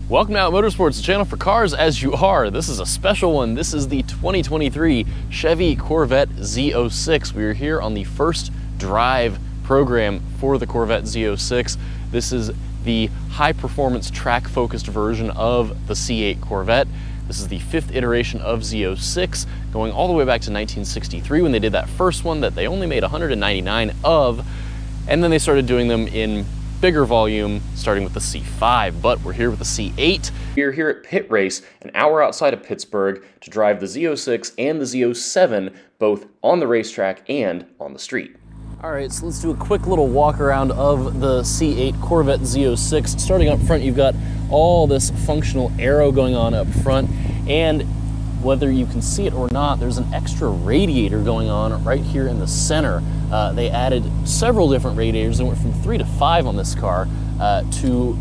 Welcome to Out Motorsports, the channel for cars as you are. This is a special one. This is the 2023 Chevy Corvette Z06. We are here on the first drive program for the Corvette Z06. This is the high-performance track-focused version of the C8 Corvette. This is the fifth iteration of Z06, going all the way back to 1963 when they did that first one that they only made 199 of, and then they started doing them in bigger volume, starting with the C5, but we're here with the C8. We're here at Pitt Race, an hour outside of Pittsburgh, to drive the Z06 and the Z07, both on the racetrack and on the street. All right, so let's do a quick little walk around of the C8 Corvette Z06. Starting up front, you've got all this functional aero going on up front, and whether you can see it or not, there's an extra radiator going on right here in the center. They added several different radiators. They went from 3 to 5 on this car to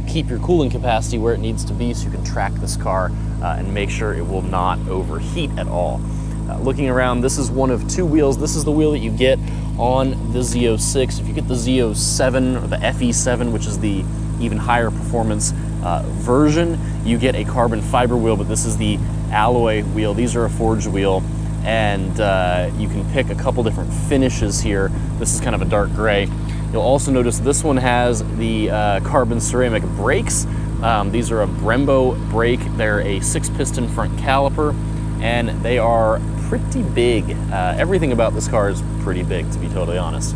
keep your cooling capacity where it needs to be so you can track this car and make sure it will not overheat at all. Looking around, this is one of two wheels. This is the wheel that you get on the Z06. If you get the Z07 or the FE7, which is the even higher performance version, you get a carbon fiber wheel, but this is the alloy wheel. These are a forged wheel, and you can pick a couple different finishes here. This is kind of a dark gray. You'll also notice this one has the carbon ceramic brakes. These are a Brembo brake. They're a 6-piston front caliper, and they are pretty big. Everything about this car is pretty big, to be totally honest.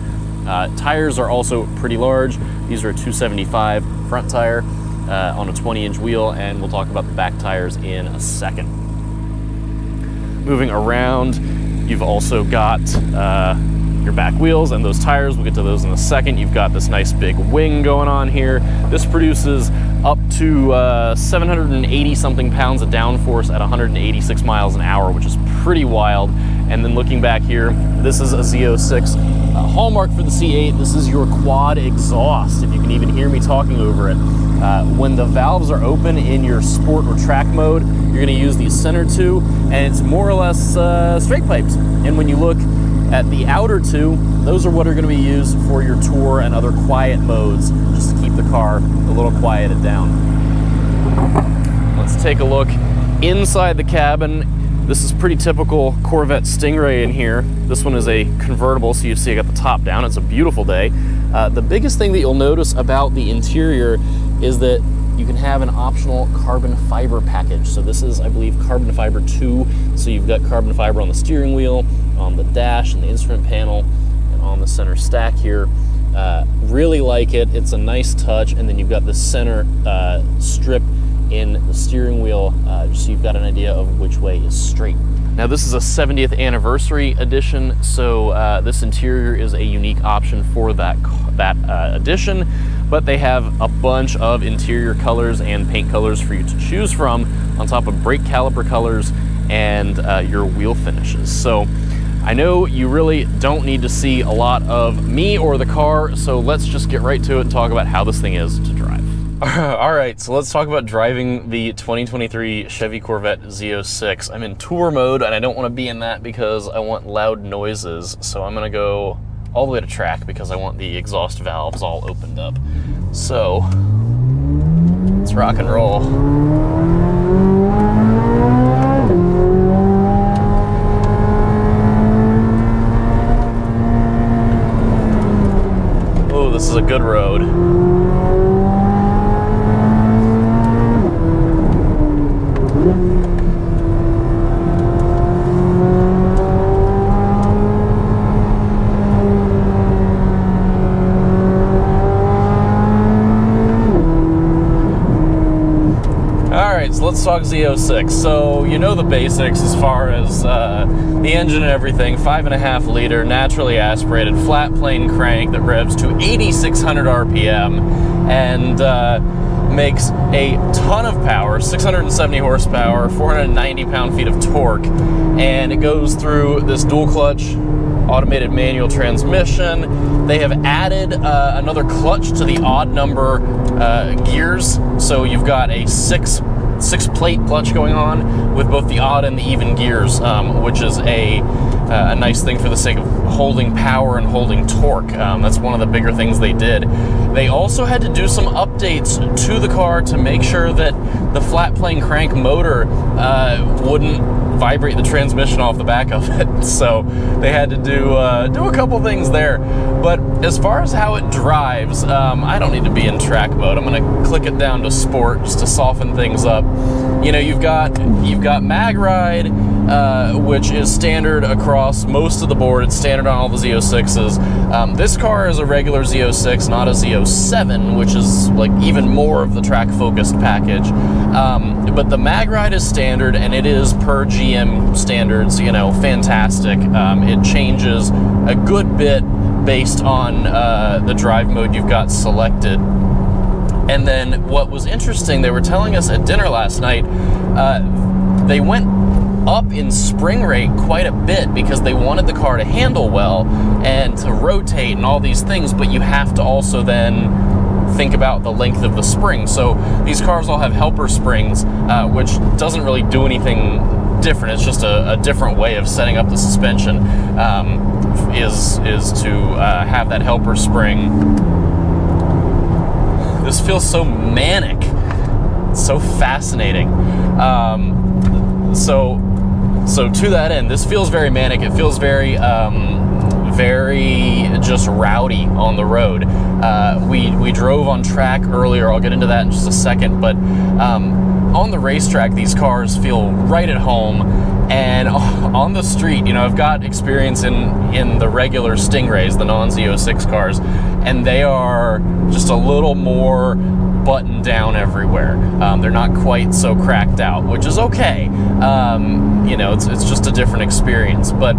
Tires are also pretty large. These are a 275 front tire on a 20-inch wheel, and we'll talk about the back tires in a second. Moving around, you've also got your back wheels and those tires. We'll get to those in a second. You've got this nice big wing going on here. This produces up to 780 something pounds of downforce at 186 miles an hour, which is pretty wild. And then looking back here, this is a Z06 hallmark for the C8. This is your quad exhaust, if you can even hear me talking over it. When the valves are open in your sport or track mode, you're going to use the center two, and it's more or less straight pipes. And when you look at the outer two, those are what are going to be used for your tour and other quiet modes, just to keep the car a little quieted down. Let's take a look inside the cabin. This is pretty typical Corvette Stingray in here. This one is a convertible, so you see I got the top down. It's a beautiful day. The biggest thing that you'll notice about the interior is that you can have an optional carbon fiber package. So this is, I believe, carbon fiber 2. So you've got carbon fiber on the steering wheel, on the dash, and the instrument panel, and on the center stack here. Really like it. It's a nice touch. And then you've got the center strip in the steering wheel, just so you've got an idea of which way is straight. Now this is a 70th anniversary edition, so this interior is a unique option for that edition, but they have a bunch of interior colors and paint colors for you to choose from, on top of brake caliper colors and your wheel finishes. So I know you really don't need to see a lot of me or the car, so let's just get right to it and talk about how this thing is to drive. All right, so let's talk about driving the 2023 Chevy Corvette Z06. I'm in tour mode, and I don't want to be in that because I want loud noises. So I'm going to go all the way to track because I want the exhaust valves all opened up. So let's rock and roll. Oh, this is a good road. So let's talk Z06. So you know the basics as far as the engine and everything. 5.5 liter, naturally aspirated, flat plane crank that revs to 8,600 RPM and makes a ton of power, 670 horsepower, 490 pound-feet of torque, and it goes through this dual clutch automated manual transmission. They have added another clutch to the odd number gears, so you've got a six plate clutch going on with both the odd and the even gears, which is a nice thing for the sake of holding power and holding torque. That's one of the bigger things they did. They also had to do some updates to the car to make sure that the flat plane crank motor wouldn't vibrate the transmission off the back of it. So they had to do a couple things there. But as far as how it drives, I don't need to be in track mode. I'm gonna click it down to sport just to soften things up. You know, you've got mag ride, which is standard across most of the board. It's standard on all the Z06s. This car is a regular Z06, not a Z07, which is like even more of the track-focused package. But the mag ride is standard, and it is per GM standards, you know, fantastic. It changes a good bit based on the drive mode you've got selected. And then what was interesting, they were telling us at dinner last night, they went up in spring rate quite a bit because they wanted the car to handle well and to rotate and all these things, but you have to also then think about the length of the spring. So these cars all have helper springs, which doesn't really do anything different. It's just a different way of setting up the suspension, is to have that helper spring. This feels so manic. It's so fascinating. So to that end, this feels very manic. It feels very, very just rowdy on the road. We drove on track earlier. I'll get into that in just a second. But on the racetrack, these cars feel right at home. And on the street, you know, I've got experience in the regular Stingrays, the non-Z06 cars, and they are just a little more buttoned down everywhere. They're not quite so cracked out, which is okay. You know, it's just a different experience. But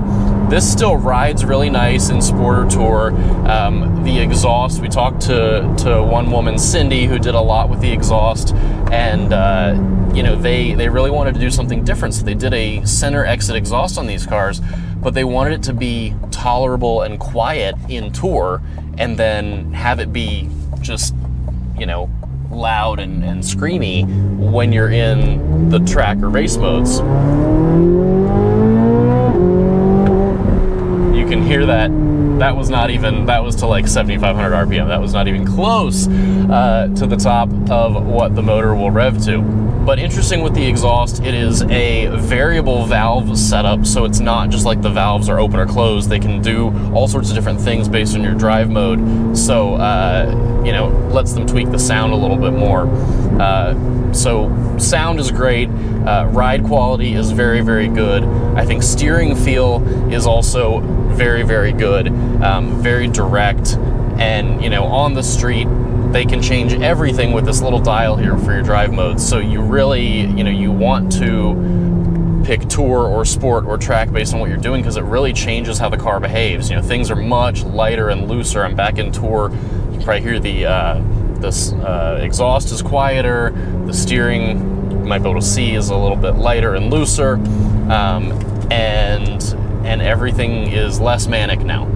this still rides really nice in Sport or Tour. The exhaust, we talked to one woman, Cindy, who did a lot with the exhaust, and you know, they really wanted to do something different, so they did a center exit exhaust on these cars, but they wanted it to be tolerable and quiet in Tour, and then have it be just, you know, loud and screamy when you're in the track or race modes. You can hear that. That was to like 7,500 RPM. That was not even close to the top of what the motor will rev to. But interesting with the exhaust, it is a variable valve setup, so it's not just like the valves are open or closed. They can do all sorts of different things based on your drive mode. So, you know, lets them tweak the sound a little bit more. So sound is great. Ride quality is very, very good. I think steering feel is also very, very good. Very direct. And, you know, on the street, they can change everything with this little dial here for your drive modes. So you really, you know, you want to pick Tour or Sport or Track based on what you're doing, because it really changes how the car behaves. You know, things are much lighter and looser. I'm back in Tour. You can probably hear the exhaust is quieter. The steering, you might be able to see, is a little bit lighter and looser, and everything is less manic now.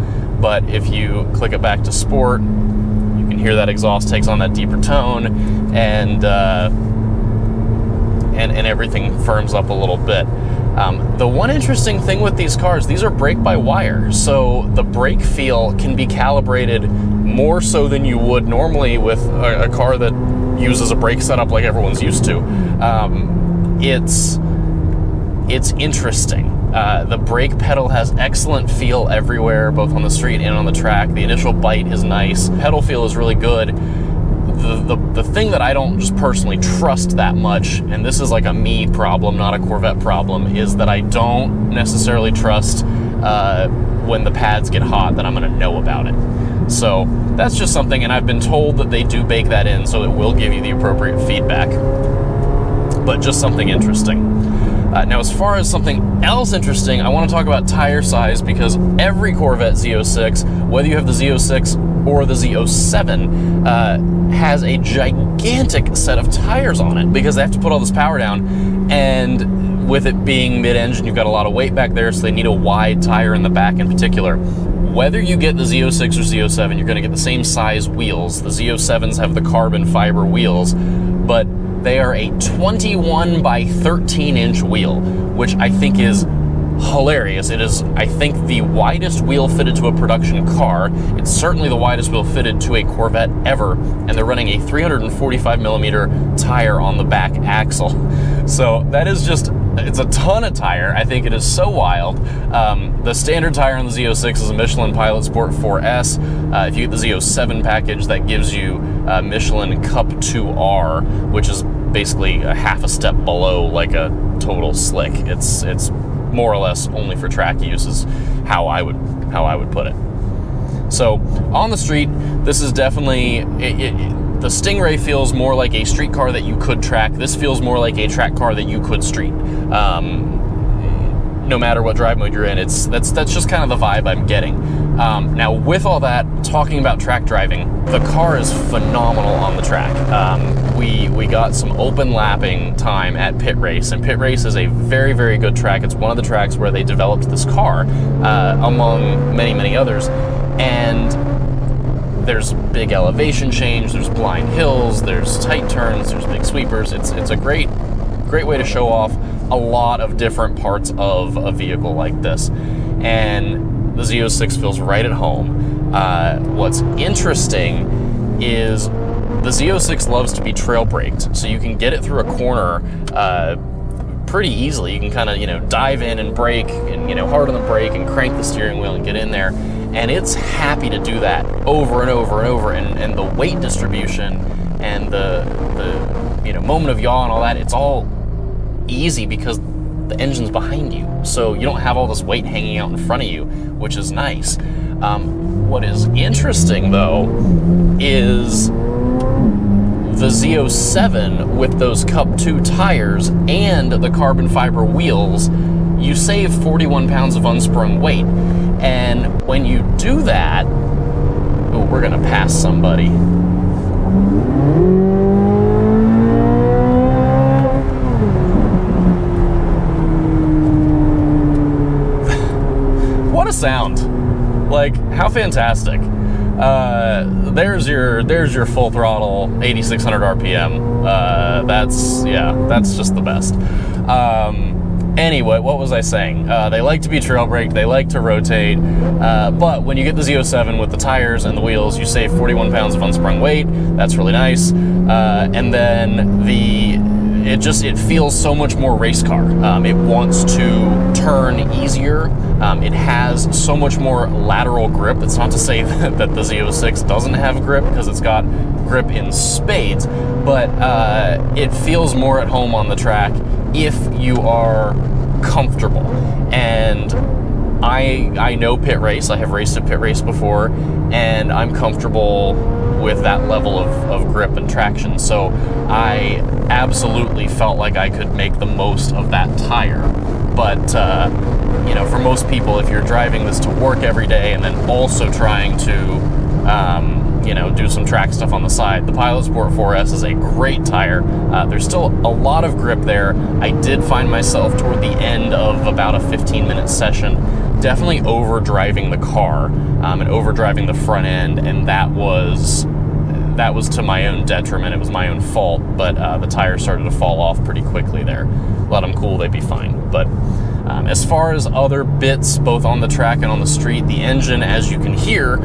But if you click it back to Sport, you can hear that exhaust takes on that deeper tone, and everything firms up a little bit. The one interesting thing with these cars, these are brake-by-wire, so the brake feel can be calibrated more so than you would normally with a car that uses a brake setup like everyone's used to. It's interesting. The brake pedal has excellent feel everywhere, both on the street and on the track. The initial bite is nice. Pedal feel is really good. The thing that I don't just personally trust that much, and this is like a me problem, not a Corvette problem, is that I don't necessarily trust when the pads get hot that I'm going to know about it. So that's just something, and I've been told that they do bake that in, so it will give you the appropriate feedback. But just something interesting. Now, as far as something else interesting, I want to talk about tire size, because every Corvette Z06, whether you have the Z06 or the Z07, has a gigantic set of tires on it, because they have to put all this power down. And with it being mid-engine, you've got a lot of weight back there, so they need a wide tire in the back in particular. Whether you get the Z06 or Z07, you're going to get the same size wheels. The Z07s have the carbon fiber wheels, but they are a 21 by 13 inch wheel, which I think is hilarious. It is, I think, the widest wheel fitted to a production car. It's certainly the widest wheel fitted to a Corvette ever, and they're running a 345 millimeter tire on the back axle. So that is just, it's a ton of tire. I think it is so wild. The standard tire on the Z06 is a Michelin Pilot Sport 4S. If you get the Z07 package, that gives you Michelin Cup 2R, which is basically a half a step below like a total slick. It's more or less only for track use is how I would put it. So on the street, this is definitely the Stingray feels more like a street car that you could track. This feels more like a track car that you could street. No matter what drive mode you're in, that's just kind of the vibe I'm getting. Now, with all that, talking about track driving, the car is phenomenal on the track. We got some open lapping time at Pitt Race, and Pitt Race is a very, very good track. It's one of the tracks where they developed this car, among many, many others. And there's big elevation change, there's blind hills, there's tight turns, there's big sweepers. It's a great way to show off a lot of different parts of a vehicle like this. And the Z06 feels right at home. What's interesting is the Z06 loves to be trail braked, so you can get it through a corner pretty easily. You can kind of, dive in and brake and, hard on the brake and crank the steering wheel and get in there. And it's happy to do that over and over and over. And the weight distribution and the moment of yaw and all that, it's all easy because the engine's behind you. So you don't have all this weight hanging out in front of you, which is nice. What is interesting, though, is the Z07 with those Cup 2 tires and the carbon fiber wheels, you save 41 pounds of unsprung weight. And when you do that, oh, we're gonna pass somebody. What a sound. Like, how fantastic. There's your full throttle 8600 RPM. That's just the best. Anyway, what was I saying? They like to be trail braked, they like to rotate, but when you get the Z07 with the tires and the wheels, you save 41 pounds of unsprung weight. That's really nice. And then it feels so much more race car. It wants to turn easier. It has so much more lateral grip. It's not to say that the Z06 doesn't have grip, because it's got grip in spades, but it feels more at home on the track if you are comfortable. And I know Pitt Race. I have raced at Pitt Race before, and I'm comfortable with that level of grip and traction. So I absolutely felt like I could make the most of that tire. But for most people, if you're driving this to work every day and then also trying to do some track stuff on the side, the Pilot Sport 4S is a great tire. There's still a lot of grip there. I did find myself toward the end of about a 15-minute session definitely overdriving the car and overdriving the front end, and that was to my own detriment. It was my own fault, but the tires started to fall off pretty quickly there. Let them cool, they'd be fine. But as far as other bits, both on the track and on the street, the engine, as you can hear,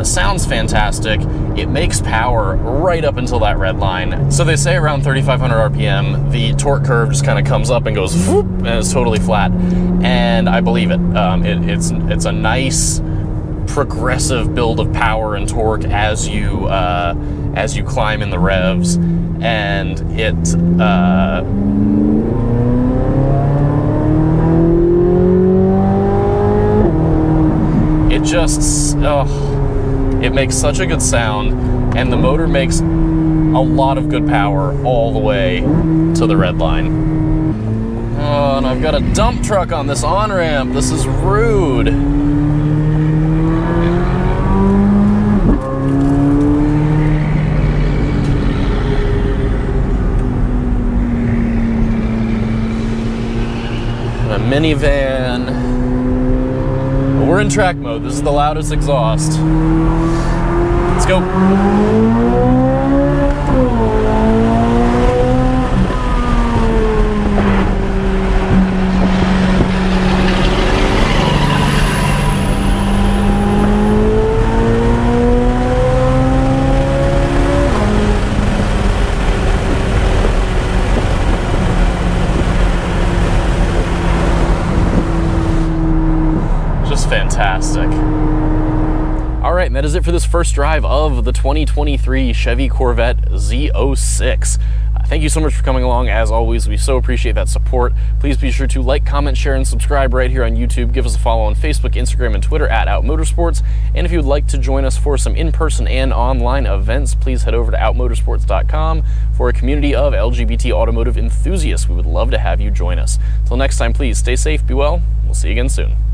sounds fantastic. It makes power right up until that red line. So they say around 3,500 RPM, the torque curve just kind of comes up and goes whoop, and it's totally flat. And I believe it. It's a nice progressive build of power and torque as you climb in the revs, and it makes such a good sound, and the motor makes a lot of good power all the way to the red line. Oh, and I've got a dump truck on this on-ramp. This is rude. minivan. But we're in track mode. This is the loudest exhaust. Let's go. Fantastic. All right, and that is it for this first drive of the 2023 Chevy Corvette Z06. Thank you so much for coming along. As always, we so appreciate that support. Please be sure to like, comment, share, and subscribe right here on YouTube. Give us a follow on Facebook, Instagram, and Twitter at Out Motorsports. And if you would like to join us for some in-person and online events, please head over to outmotorsports.com for a community of LGBT automotive enthusiasts. We would love to have you join us. Until next time, please stay safe, be well. We'll see you again soon.